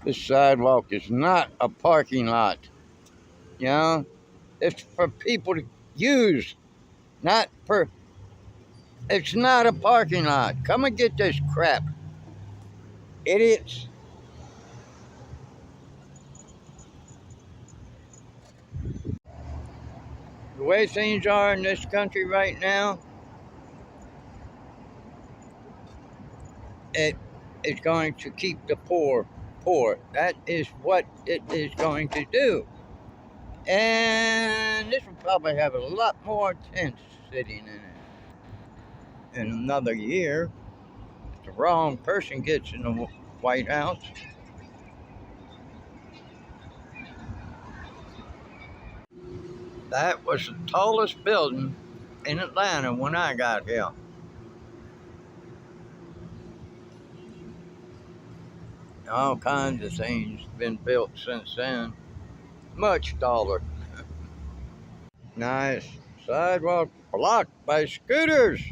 This sidewalk is not a parking lot. You know, it's for people to use, not for. It's not a parking lot. Come and get this crap, idiots. The way things are in this country right now, it is going to keep the poor poor. That is what it is going to do. And this will probably have a lot more tents sitting in it in another year. If the wrong person gets in the White House. That was the tallest building in Atlanta when I got here. All kinds of things been built since then. Much taller. Nice sidewalk blocked by scooters.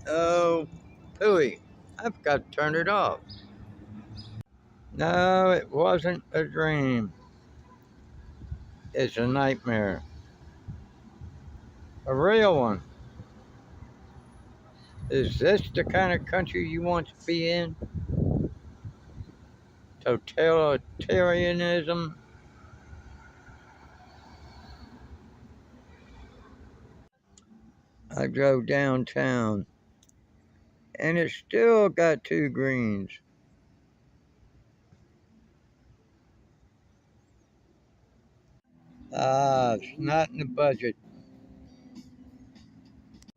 Oh, pooey. I forgot to turn it off. No, it wasn't a dream. It's a nightmare. A real one. Is this the kind of country you want to be in? Totalitarianism? I drove downtown and it still got two greens. Ah, it's not in the budget.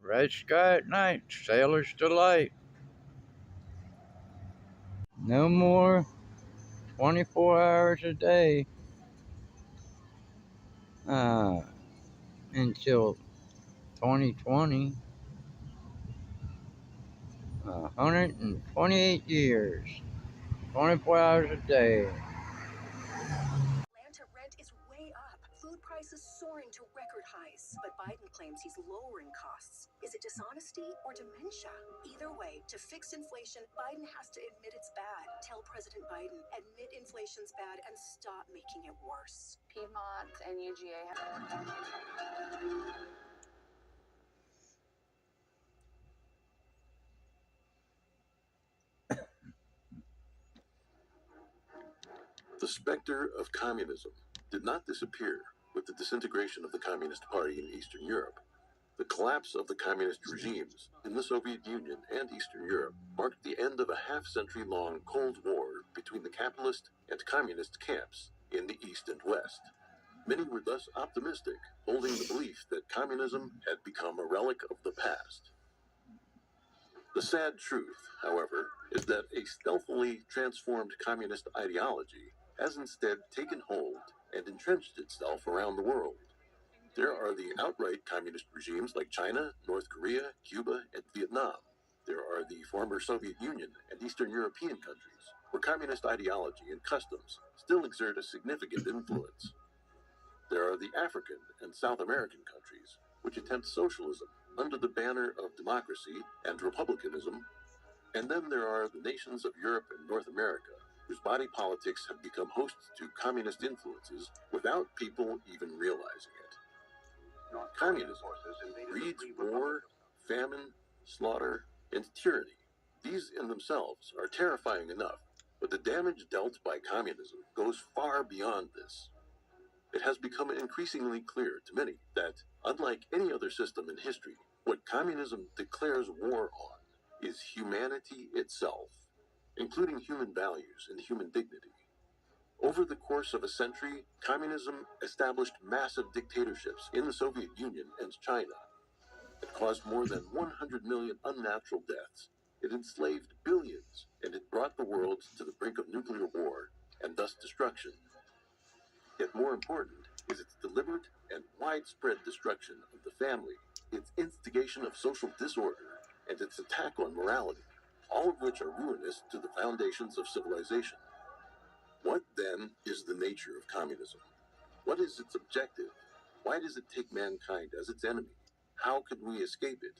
Red sky at night, sailor's delight. No more 24 hours a day uh, until 2020. 128 years, 24 hours a day. Atlanta rent is way up. Food prices soaring to record highs. But Biden claims he's lowering costs. Is it dishonesty or dementia? Either way, to fix inflation, Biden has to admit it's bad. Tell President Biden, admit inflation's bad and stop making it worse. Piedmont and UGA have... The specter of communism did not disappear with the disintegration of the Communist Party in Eastern Europe. The collapse of the communist regimes in the Soviet Union and Eastern Europe marked the end of a half-century-long Cold War between the capitalist and communist camps in the East and West. Many were thus optimistic, holding the belief that communism had become a relic of the past. The sad truth, however, is that a stealthily transformed communist ideology has instead taken hold and entrenched itself around the world. There are the outright communist regimes like China, North Korea, Cuba, and Vietnam. There are the former Soviet Union and Eastern European countries, where communist ideology and customs still exert a significant influence. There are the African and South American countries, which attempt socialism under the banner of democracy and republicanism. And then there are the nations of Europe and North America, whose body politics have become hosts to communist influences without people even realizing it. Communism breeds war, famine, slaughter, and tyranny. These in themselves are terrifying enough, but the damage dealt by communism goes far beyond this. It has become increasingly clear to many that, unlike any other system in history, what communism declares war on is humanity itself, including human values and human dignity. Over the course of a century, communism established massive dictatorships in the Soviet Union and China. It caused more than 100 million unnatural deaths. It enslaved billions, and it brought the world to the brink of nuclear war and thus destruction. Yet more important is its deliberate and widespread destruction of the family, its instigation of social disorder, and its attack on morality, all of which are ruinous to the foundations of civilization. What, then, is the nature of communism? What is its objective? Why does it take mankind as its enemy? How can we escape it?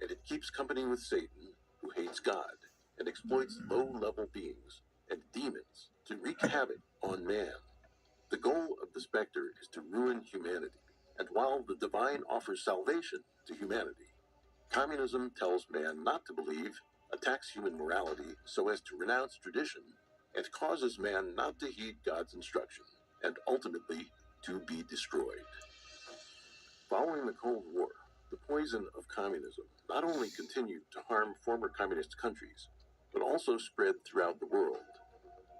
And it keeps company with Satan, who hates God, and exploits low-level beings and demons to wreak havoc on man. The goal of the Spectre is to ruin humanity, and while the divine offers salvation to humanity, communism tells man not to believe, attacks human morality so as to renounce tradition, and causes man not to heed God's instruction, and ultimately to be destroyed. Following the Cold War, the poison of communism not only continued to harm former communist countries, but also spread throughout the world.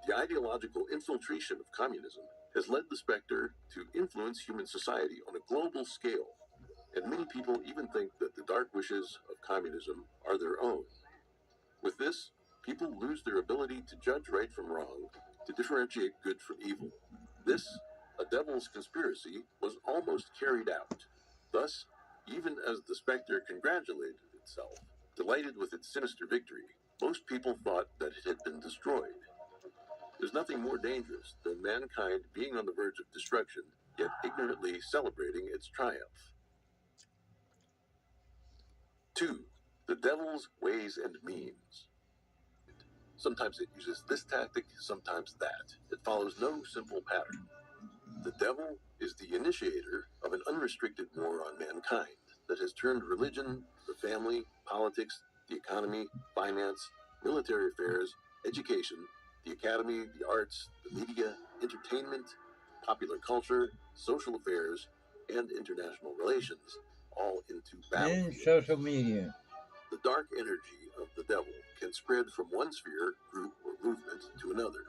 The ideological infiltration of communism has led the Spectre to influence human society on a global scale, and many people even think that the dark wishes of communism are their own. With this, people lose their ability to judge right from wrong, to differentiate good from evil. This, a devil's conspiracy, was almost carried out. Thus, even as the Spectre congratulated itself, delighted with its sinister victory, most people thought that it had been destroyed. There's nothing more dangerous than mankind being on the verge of destruction, yet ignorantly celebrating its triumph. 2. The devil's ways and means. Sometimes it uses this tactic, sometimes that. It follows no simple pattern. The devil is the initiator of an unrestricted war on mankind that has turned religion, the family, politics, the economy, finance, military affairs, education, the academy, the arts, the media, entertainment, popular culture, social affairs, and international relations, all into And battlefields. social media. The dark energy of the devil can spread from one sphere, group, or movement to another.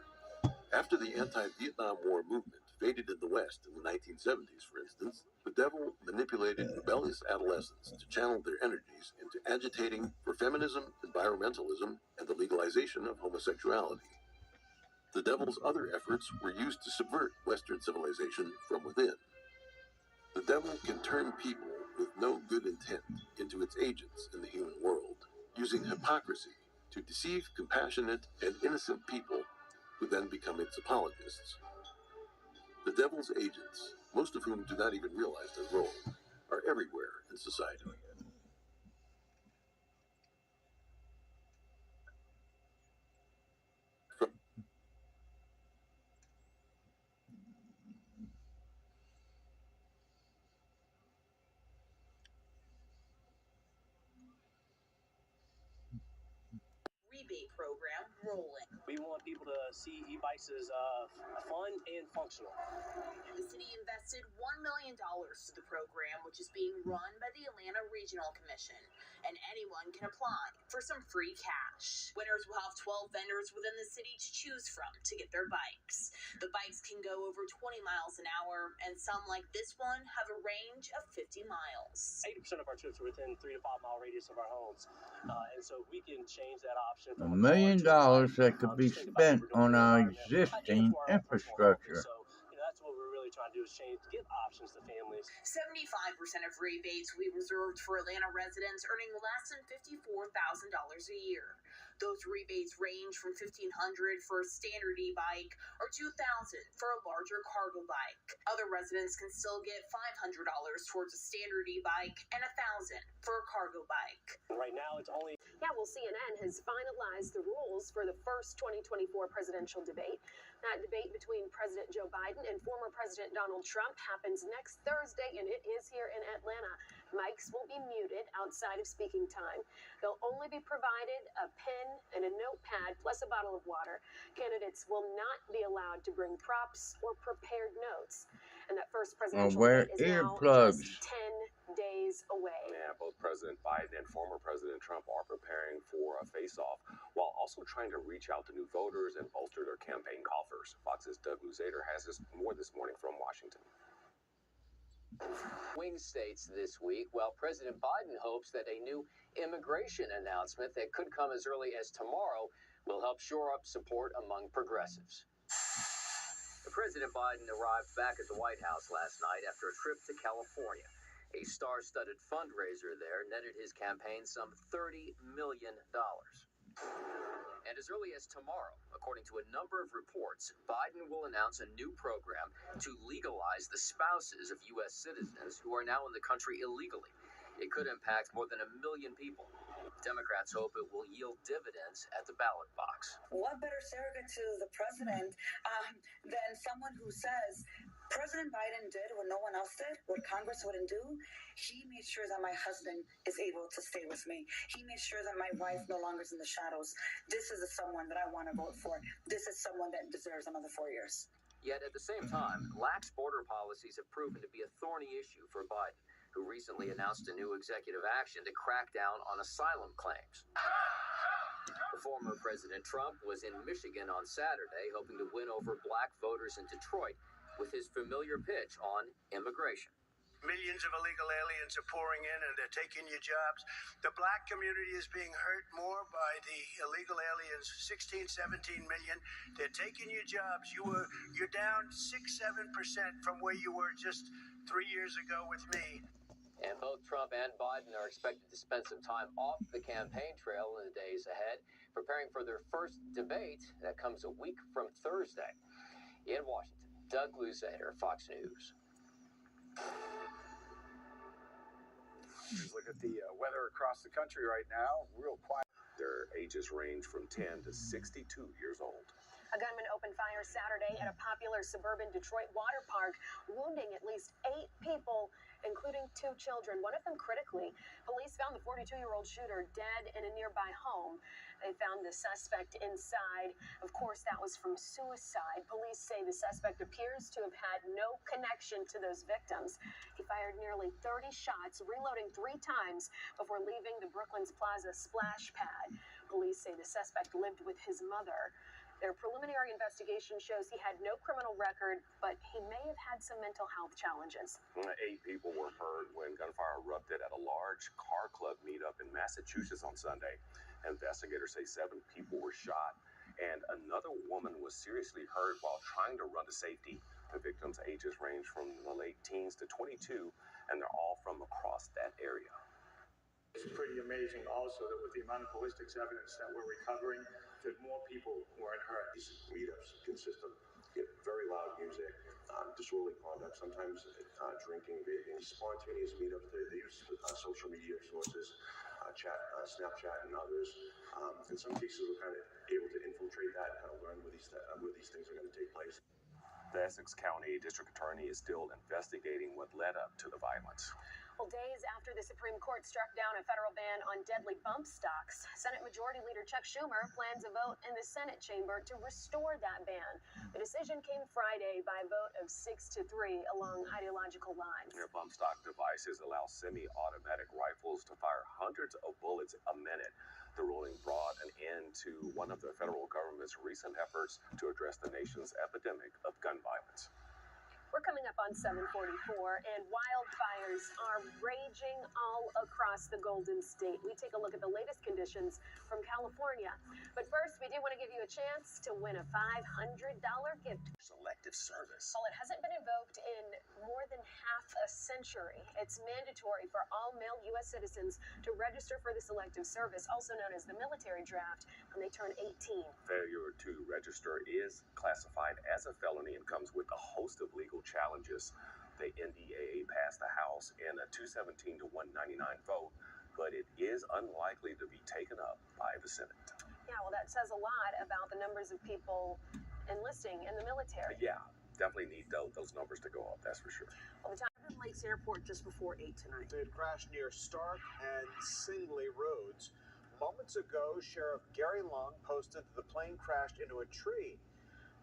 After the anti-Vietnam War movement faded in the West in the 1970s, for instance, the devil manipulated rebellious adolescents to channel their energies into agitating for feminism, environmentalism, and the legalization of homosexuality. The devil's other efforts were used to subvert Western civilization from within. The devil can turn people with no good intent into its agents in the human world, using hypocrisy to deceive compassionate and innocent people who then become its apologists. The devil's agents, most of whom do not even realize their role, are everywhere in society. From Rebate program rolling. We want people to see e-bikes as fun and functional. The city invested $1 million to the program, which is being run by the Atlanta Regional Commission, and anyone can apply for some free cash. Winners will have 12 vendors within the city to choose from to get their bikes. The bikes can go over 20 miles an hour, and some, like this one, have a range of 50 miles. 80% of our trips are within 3 to 5 mile radius of our homes, and so we can change that option $1 from million that could be just think about spent what we're doing on for the our environment, and existing for our personal health. And infrastructure. so, that's what we're really trying to do, is give options to families. 75% of rebates will be reserved for Atlanta residents earning less than $54,000 a year. Those rebates range from $1,500 for a standard e-bike or $2,000 for a larger cargo bike. Other residents can still get $500 towards a standard e-bike and $1,000 for a cargo bike. Right now, it's only Yeah, well, CNN has finalized the rules for the first 2024 presidential debate. That debate between President Joe Biden and former President Donald Trump happens next Thursday, and it is here in Atlanta. Mics will be muted outside of speaking time. They'll only be provided a pen and a notepad plus a bottle of water. Candidates will not be allowed to bring props or prepared notes. And that first presidential wear debate is now earplugs. just 10 days away. Yeah, both President Biden and former President Trump are preparing for a face-off while also trying to reach out to new voters and bolster their campaign coffers. Fox's Doug Luzader has more this morning from Washington. Swing states this week, while President Biden hopes that a new immigration announcement that could come as early as tomorrow will help shore up support among progressives. President Biden arrived back at the White House last night after a trip to California. A star-studded fundraiser there netted his campaign some $30 million. And as early as tomorrow, according to a number of reports, Biden will announce a new program to legalize the spouses of U.S. citizens who are now in the country illegally. It could impact more than 1 million people. Democrats hope it will yield dividends at the ballot box. What better surrogate to the president than someone who says, President Biden did what no one else did, what Congress wouldn't do? He made sure that my husband is able to stay with me. He made sure that my wife no longer is in the shadows. This is someone that I want to vote for. This is someone that deserves another 4 years. Yet at the same time, lax border policies have proven to be a thorny issue for Biden, who recently announced a new executive action to crack down on asylum claims. The former President Trump was in Michigan on Saturday, hoping to win over black voters in Detroit with his familiar pitch on immigration. Millions of illegal aliens are pouring in and they're taking your jobs. The black community is being hurt more by the illegal aliens, 16, 17 million. They're taking your jobs. You're down 6-7% from where you were just 3 years ago with me. And both Trump and Biden are expected to spend some time off the campaign trail in the days ahead, preparing for their first debate that comes a week from Thursday. In Washington, Doug Luzader, Fox News. Let's look at the weather across the country right now. Real quiet. Their ages range from 10 to 62 years old. A gunman opened fire Saturday at a popular suburban Detroit water park, wounding at least 8 people, including 2 children, one of them critically. Police found the 42-year-old shooter dead in a nearby home. They found the suspect inside. Of course, that was from suicide. Police say the suspect appears to have had no connection to those victims. He fired nearly 30 shots, reloading 3 times before leaving the Brooklands Plaza splash pad. Police say the suspect lived with his mother. Their preliminary investigation shows he had no criminal record, but he may have had some mental health challenges. 8 people were hurt when gunfire erupted at a large car club meetup in Massachusetts on Sunday. Investigators say 7 people were shot, and another woman was seriously hurt while trying to run to safety. The victims' ages range from the late teens to 22, and they're all from across that area. It's pretty amazing also that with the amount of ballistics evidence that we're recovering, that more people weren't hurt. These meetups consist of very loud music, disorderly conduct, sometimes drinking, vaping, spontaneous meetups. They use social media sources, Snapchat and others. In some cases, we're kind of able to infiltrate that and kind of learn where these things are going to take place. The Essex County District Attorney is still investigating what led up to the violence. Well, days after the Supreme Court struck down a federal ban on deadly bump stocks, Senate Majority Leader Chuck Schumer plans a vote in the Senate chamber to restore that ban. The decision came Friday by a vote of 6-3 along ideological lines. Their bump stock devices allow semi-automatic rifles to fire hundreds of bullets a minute. The ruling brought an end to one of the federal government's recent efforts to address the nation's epidemic of gun violence. We're coming up on 7:44, and wildfires are raging all across the Golden State. We take a look at the latest conditions from California. But first, we do want to give you a chance to win a $500 gift. Selective service. Well, it hasn't been invoked in more than half a century. It's mandatory for all male U.S. citizens to register for the selective service, also known as the military draft, when they turn 18. Failure to register is classified as a felony and comes with a host of legal challenges. The NDAA passed the House in a 217 to 199 vote. but it is unlikely to be taken up by the Senate. Yeah, well, that says a lot about the numbers of people enlisting in the military. Yeah, definitely need those numbers to go up, that's for sure. Well, the time at Lakes Airport just before 8 tonight. They had crashed near Stark and Singley roads. Moments ago, Sheriff Gary Long posted that the plane crashed into a tree.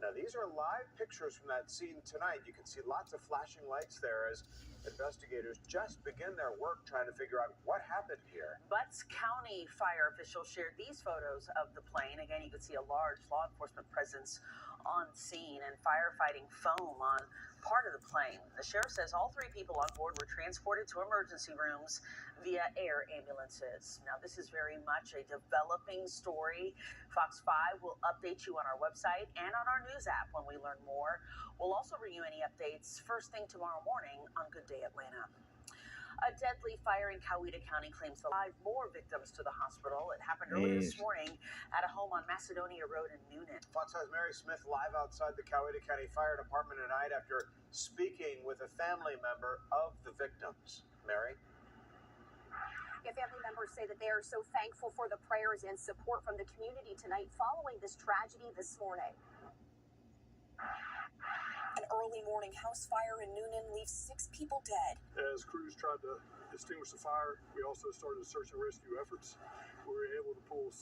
Now, these are live pictures from that scene tonight. You can see lots of flashing lights there as investigators just begin their work trying to figure out what happened here. Butts County fire officials shared these photos of the plane. Again, you can see a large law enforcement presence on scene and firefighting foam on part of the plane. The sheriff says all 3 people on board were transported to emergency rooms via air ambulances. Now, this is very much a developing story. Fox 5 will update you on our website and on our news app when we learn more. We'll also bring you any updates first thing tomorrow morning on Good Day Atlanta. A deadly fire in Coweta County claims 5 more victims to the hospital. It happened early this morning at a home on Macedonia Road in Noonan. Fox 5's Mary Smith live outside the Coweta County Fire Department tonight after speaking with a family member of the victims. Mary? Yeah, family members say that they are so thankful for the prayers and support from the community tonight following this tragedy this morning. An early morning house fire in Noonan leaves 6 people dead. As crews tried to extinguish the fire, we also started search and rescue efforts. We were able to pull 6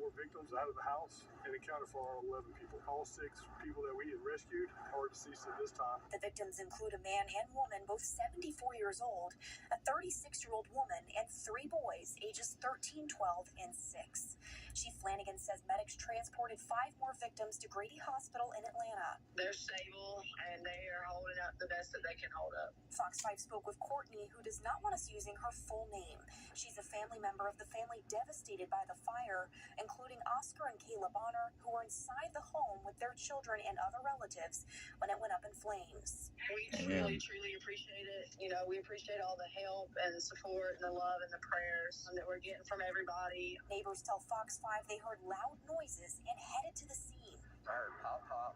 more victims out of the house and accounted for our 11 people. All 6 people that we had rescued are deceased at this time. The victims include a man and woman, both 74 years old, a 36-year-old woman, and 3 boys, ages 13, 12, and 6. Chief Flanagan says medics transported 5 more victims to Grady Hospital in Atlanta. They're stable and they are holding up the best that they can hold up. Fox 5 spoke with Courtney, who does not want us using her full name. She's a family member of the family devastated by the fire, including Oscar and Kayla Bonner, who were inside the home with their children and other relatives when it went up in flames. We truly appreciate it. You know, we appreciate all the help and the support and the love and the prayers that we're getting from everybody. Neighbors tell Fox 5 they heard loud noises and headed to the scene. I heard pop, pop,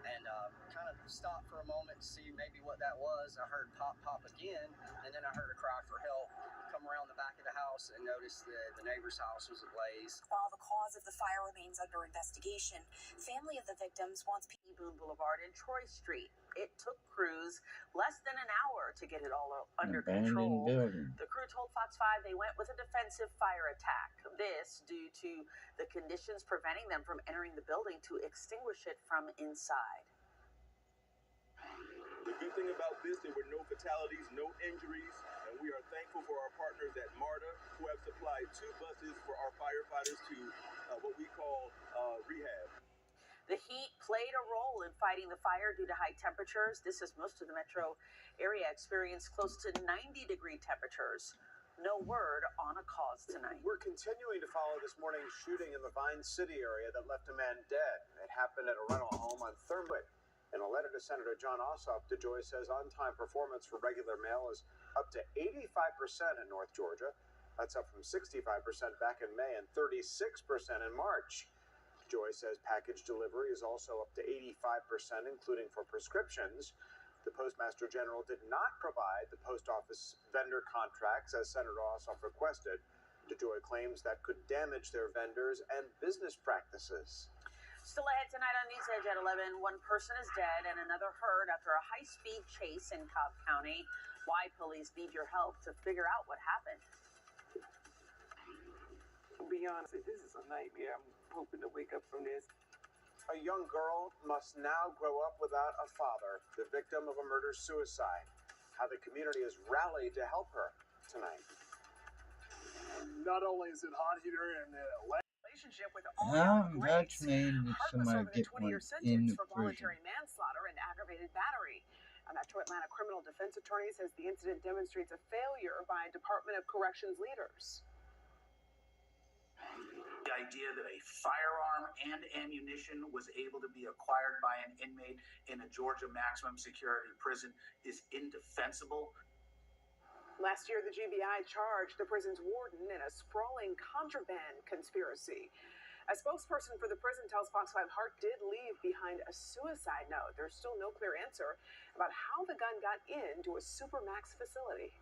and kind of stopped for a moment to see maybe what that was. I heard pop, pop again, and then I heard a cry for help. Come around the back of the house and noticed that the neighbor's house was ablaze. While the cause of the fire remains under investigation, family of the victims wants Boone Boulevard and Troy Street. It took crews less than an hour to get it all under control. The crew told Fox 5 they went with a defensive fire attack. This due to the conditions preventing them from entering the building to extinguish it from inside. The good thing about this, there were no fatalities, no injuries, and we are thankful for our partners at MARTA, who have supplied 2 buses for our firefighters to what we call rehab. The heat played a role in fighting the fire due to high temperatures. This is most of the metro area experienced close to 90-degree temperatures. No word on a cause tonight. We're continuing to follow this morning's shooting in the Vine City area that left a man dead. It happened at a rental home on Thurmwood. In a letter to Senator John Ossoff, DeJoy says on-time performance for regular mail is up to 85% in North Georgia. That's up from 65% back in May and 36% in March. DeJoy says package delivery is also up to 85%, including for prescriptions. The Postmaster General did not provide the post office vendor contracts as Senator Ossoff requested. DeJoy claims that could damage their vendors and business practices. Still ahead tonight on News Edge at 11, 1 person is dead and another hurt after a high-speed chase in Cobb County. Why police need your help to figure out what happened. To be honest, this is a nightmare. I'm hoping to wake up from this. A young girl must now grow up without a father, the victim of a murder-suicide. How the community has rallied to help her tonight. Not only is it hot here in Atlanta, relationship with that's made somebody get one in the for prison. voluntary manslaughter and aggravated battery. A Metro Atlanta criminal defense attorney says the incident demonstrates a failure by Department of Corrections leaders. The idea that a firearm and ammunition was able to be acquired by an inmate in a Georgia maximum security prison is indefensible. Last year, the GBI charged the prison's warden in a sprawling contraband conspiracy. A spokesperson for the prison tells Fox 5 Hart did leave behind a suicide note. There's still no clear answer about how the gun got into a Supermax facility.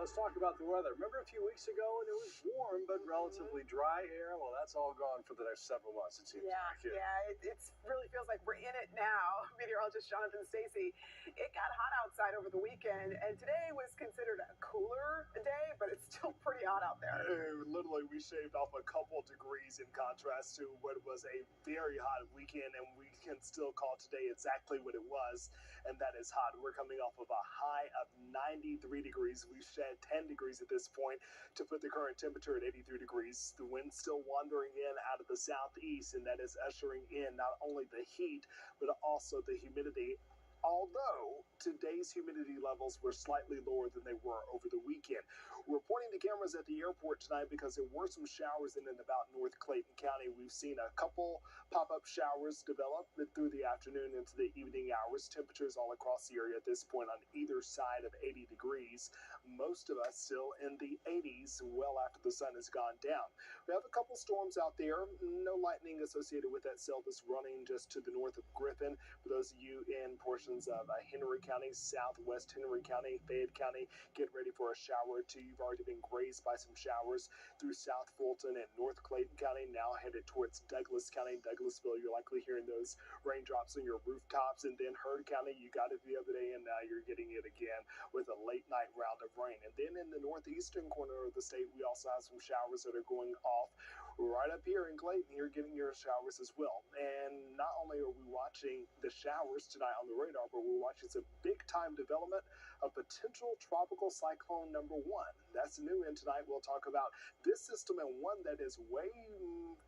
Let's talk about the weather. Remember a few weeks ago when it was warm but relatively dry air? Well, that's all gone for the next several months, it seems like. It really feels like we're in it now. Meteorologist Jonathan Stacy. It got hot outside over the weekend, and today was considered a cooler day, but it's still pretty hot out there. Literally, we shaved off a couple degrees in contrast to what was a very hot weekend, and we can still call today exactly what it was, and that is hot. We're coming off of a high of 93 degrees. We've shed 10 degrees at this point to put the current temperature at 83 degrees. The wind's still wandering in out of the southeast, and that is ushering in not only the heat, but also the humidity. Although today's humidity levels were slightly lower than they were over the weekend. We're pointing the cameras at the airport tonight because there were some showers in and about North Clayton County. We've seen a couple pop-up showers develop through the afternoon into the evening hours. Temperatures all across the area at this point on either side of 80 degrees. Most of us still in the 80s well after the sun has gone down. We have a couple storms out there. No lightning associated with that cell that's running just to the north of Griffin. For those of you in portions of Henry County, southwest Henry County, Fayette County, get ready for a shower or two. You've already been grazed by some showers through South Fulton and North Clayton County, now headed towards Douglas County, Douglasville. You're likely hearing those raindrops on your rooftops. And then Heard County, you got it the other day, and now you're getting it again with a late night round of rain. And then in the northeastern corner of the state, we also have some showers that are going off right up here in Clayton. You're getting your showers as well. And not only are we watching the showers tonight on the radar, but we're watching some big time development of potential tropical cyclone number 1. That's new in tonight. We'll talk about this system and one that is way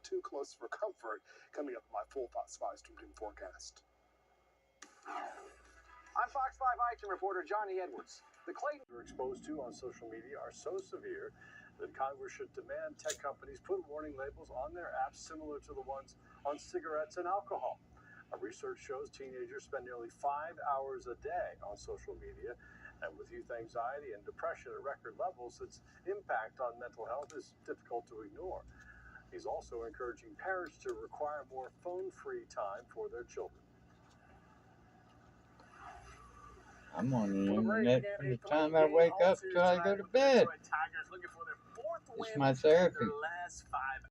too close for comfort coming up in my full Fox 5 streaming forecast. I'm Fox 5 Action reporter Johnny Edwards. The Clayton we're exposed to on social media are so severe that Congress should demand tech companies put warning labels on their apps similar to the ones on cigarettes and alcohol. Our research shows teenagers spend nearly 5 hours a day on social media, and with youth anxiety and depression at record levels, its impact on mental health is difficult to ignore. He's also encouraging parents to require more phone-free time for their children. I'm on the internet from the time I wake up till I go to bed. It's my therapy.